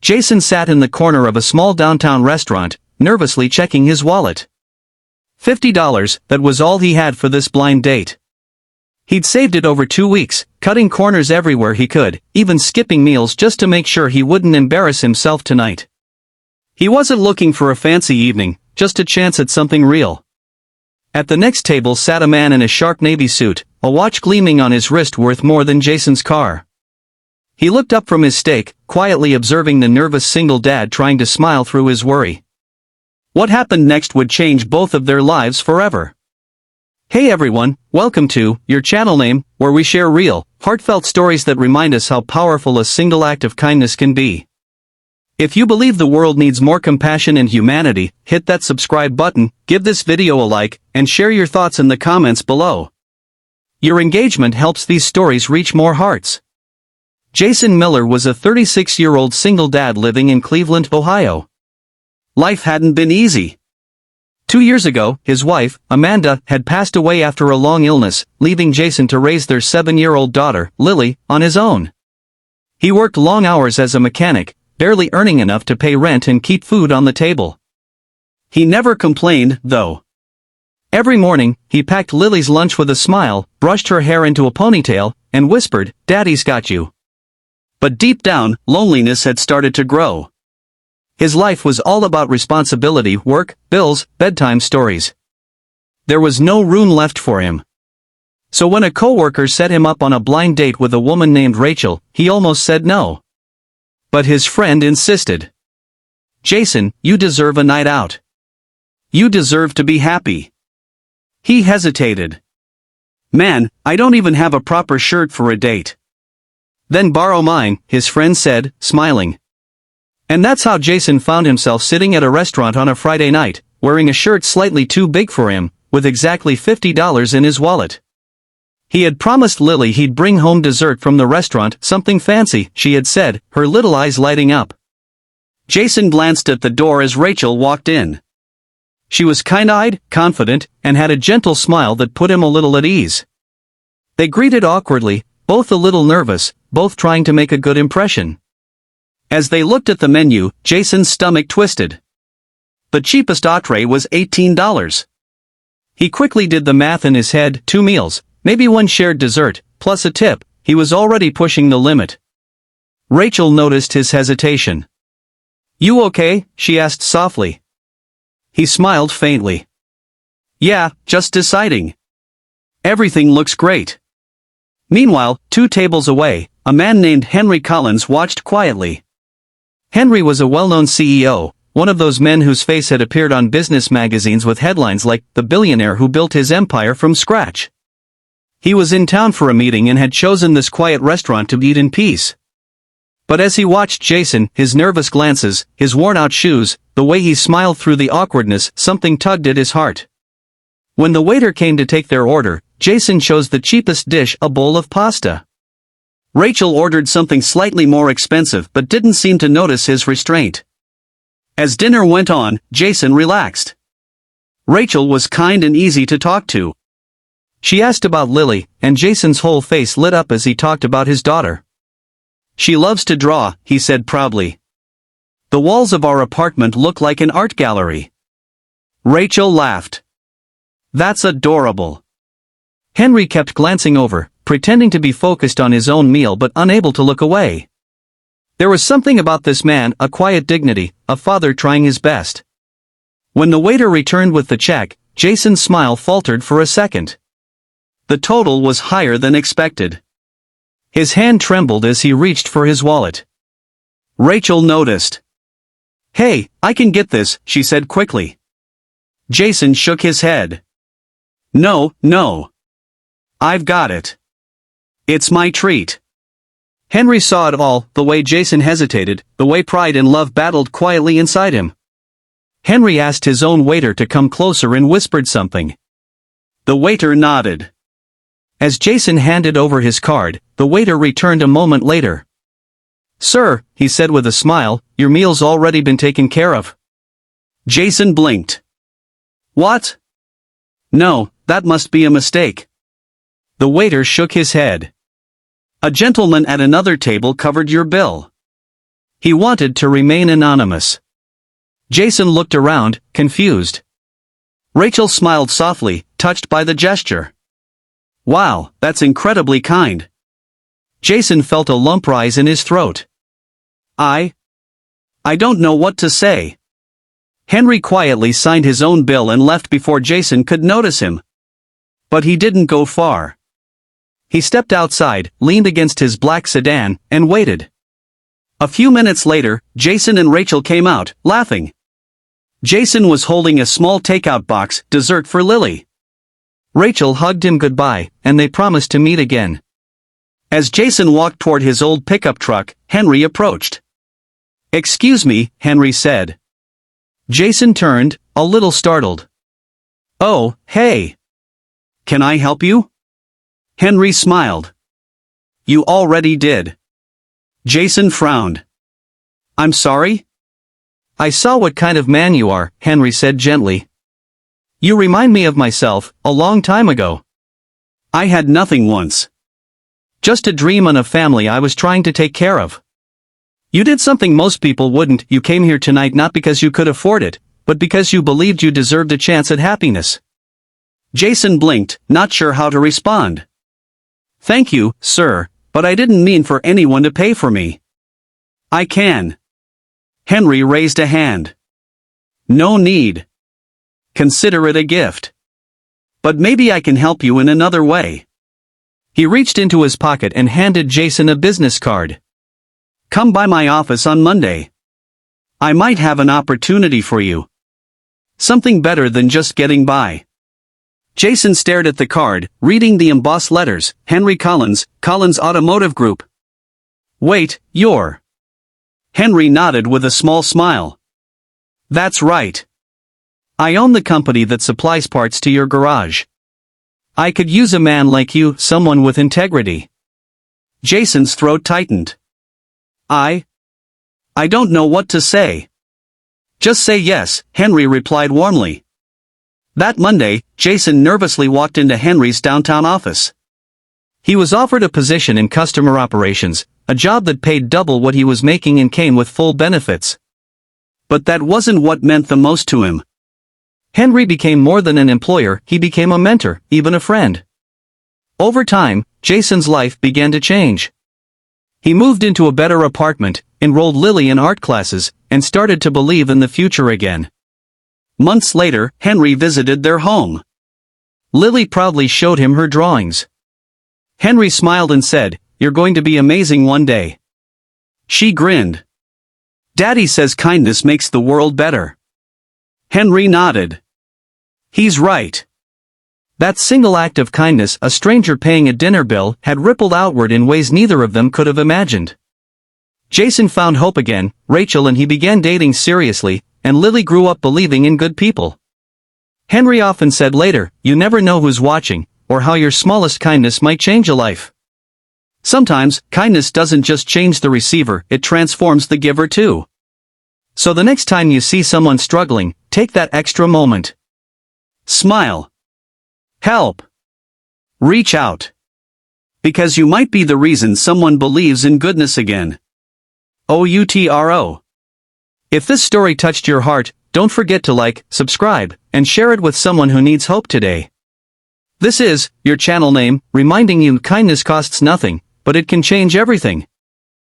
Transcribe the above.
Jason sat in the corner of a small downtown restaurant, nervously checking his wallet. $50, that was all he had for this blind date. He'd saved it over 2 weeks, cutting corners everywhere he could, even skipping meals just to make sure he wouldn't embarrass himself tonight. He wasn't looking for a fancy evening, just a chance at something real. At the next table sat a man in a sharp navy suit, a watch gleaming on his wrist worth more than Jason's car. He looked up from his steak, quietly observing the nervous single dad trying to smile through his worry. What happened next would change both of their lives forever. Hey everyone, welcome to your channel name, where we share real, heartfelt stories that remind us how powerful a single act of kindness can be. If you believe the world needs more compassion and humanity, hit that subscribe button, give this video a like, and share your thoughts in the comments below. Your engagement helps these stories reach more hearts. Jason Miller was a 36-year-old single dad living in Cleveland, Ohio. Life hadn't been easy. 2 years ago, his wife, Amanda, had passed away after a long illness, leaving Jason to raise their 7-year-old daughter, Lily, on his own. He worked long hours as a mechanic, barely earning enough to pay rent and keep food on the table. He never complained, though. Every morning, he packed Lily's lunch with a smile, brushed her hair into a ponytail, and whispered, "Daddy's got you." But deep down, loneliness had started to grow. His life was all about responsibility, work, bills, bedtime stories. There was no room left for him. So when a coworker set him up on a blind date with a woman named Rachel, he almost said no. But his friend insisted. "Jason, you deserve a night out. You deserve to be happy." He hesitated. "Man, I don't even have a proper shirt for a date." "Then borrow mine," his friend said, smiling. And that's how Jason found himself sitting at a restaurant on a Friday night, wearing a shirt slightly too big for him, with exactly $50 in his wallet. He had promised Lily he'd bring home dessert from the restaurant, something fancy, she had said, her little eyes lighting up. Jason glanced at the door as Rachel walked in. She was kind-eyed, confident, and had a gentle smile that put him a little at ease. They greeted awkwardly, both a little nervous, both trying to make a good impression. As they looked at the menu, Jason's stomach twisted. The cheapest entree was $18. He quickly did the math in his head, 2 meals, maybe one shared dessert, plus a tip. He was already pushing the limit. Rachel noticed his hesitation. "You okay?" she asked softly. He smiled faintly. "Yeah, just deciding. Everything looks great." Meanwhile, 2 tables away, a man named Henry Collins watched quietly. Henry was a well-known CEO, one of those men whose face had appeared on business magazines with headlines like "The Billionaire Who Built His Empire from Scratch." He was in town for a meeting and had chosen this quiet restaurant to eat in peace. But as he watched Jason, his nervous glances, his worn-out shoes, the way he smiled through the awkwardness, something tugged at his heart. When the waiter came to take their order, Jason chose the cheapest dish, a bowl of pasta. Rachel ordered something slightly more expensive but didn't seem to notice his restraint. As dinner went on, Jason relaxed. Rachel was kind and easy to talk to. She asked about Lily, and Jason's whole face lit up as he talked about his daughter. "She loves to draw," he said proudly. "The walls of our apartment look like an art gallery." Rachel laughed. "That's adorable." Henry kept glancing over, pretending to be focused on his own meal but unable to look away. There was something about this man, a quiet dignity, a father trying his best. When the waiter returned with the check, Jason's smile faltered for a second. The total was higher than expected. His hand trembled as he reached for his wallet. Rachel noticed. "Hey, I can get this," she said quickly. Jason shook his head. No. I've got it. It's my treat." Henry saw it all, the way Jason hesitated, the way pride and love battled quietly inside him. Henry asked his own waiter to come closer and whispered something. The waiter nodded. As Jason handed over his card, the waiter returned a moment later. "Sir," he said with a smile, "your meal's already been taken care of." Jason blinked. "What? No, that must be a mistake." The waiter shook his head. "A gentleman at another table covered your bill." He wanted to remain anonymous. Jason looked around, confused. Rachel smiled softly, touched by the gesture. Wow, that's incredibly kind. Jason felt a lump rise in his throat. I don't know what to say. Henry quietly signed his own bill and left before Jason could notice him. But he didn't go far. He stepped outside, leaned against his black sedan, and waited. A few minutes later, Jason and Rachel came out, laughing. Jason was holding a small takeout box, dessert for Lily. Rachel hugged him goodbye, and they promised to meet again. As Jason walked toward his old pickup truck, Henry approached. "Excuse me," Henry said. Jason turned, a little startled. "Oh, hey. Can I help you?" Henry smiled. "You already did." Jason frowned. "I'm sorry?" "I saw what kind of man you are," Henry said gently. "You remind me of myself, a long time ago. I had nothing once. Just a dream and a family I was trying to take care of. You did something most people wouldn't. You came here tonight not because you could afford it, but because you believed you deserved a chance at happiness." Jason blinked, not sure how to respond. "Thank you, sir, but I didn't mean for anyone to pay for me." "I can." Henry raised a hand. "No need. Consider it a gift. But maybe I can help you in another way." He reached into his pocket and handed Jason a business card. "Come by my office on Monday. I might have an opportunity for you. Something better than just getting by." Jason stared at the card, reading the embossed letters, Henry Collins, Collins Automotive Group. "Wait, you're..." Henry nodded with a small smile. "That's right. I own the company that supplies parts to your garage. I could use a man like you, someone with integrity." Jason's throat tightened. I don't know what to say." "Just say yes," Henry replied warmly. That Monday, Jason nervously walked into Henry's downtown office. He was offered a position in customer operations, a job that paid double what he was making and came with full benefits. But that wasn't what meant the most to him. Henry became more than an employer, he became a mentor, even a friend. Over time, Jason's life began to change. He moved into a better apartment, enrolled Lily in art classes, and started to believe in the future again. Months later, Henry visited their home. Lily proudly showed him her drawings. Henry smiled and said, "You're going to be amazing one day." She grinned. "Daddy says kindness makes the world better." Henry nodded. He's right. That single act of kindness, a stranger paying a dinner bill, had rippled outward in ways neither of them could have imagined. Jason found hope again, Rachel and he began dating seriously, and Lily grew up believing in good people. Henry often said later, "You never know who's watching, or how your smallest kindness might change a life." Sometimes, kindness doesn't just change the receiver, it transforms the giver too. So the next time you see someone struggling, take that extra moment. Smile. Help. Reach out. Because you might be the reason someone believes in goodness again. OUTRO. If this story touched your heart, don't forget to like, subscribe, and share it with someone who needs hope today. This is your channel name, reminding you kindness costs nothing, but it can change everything.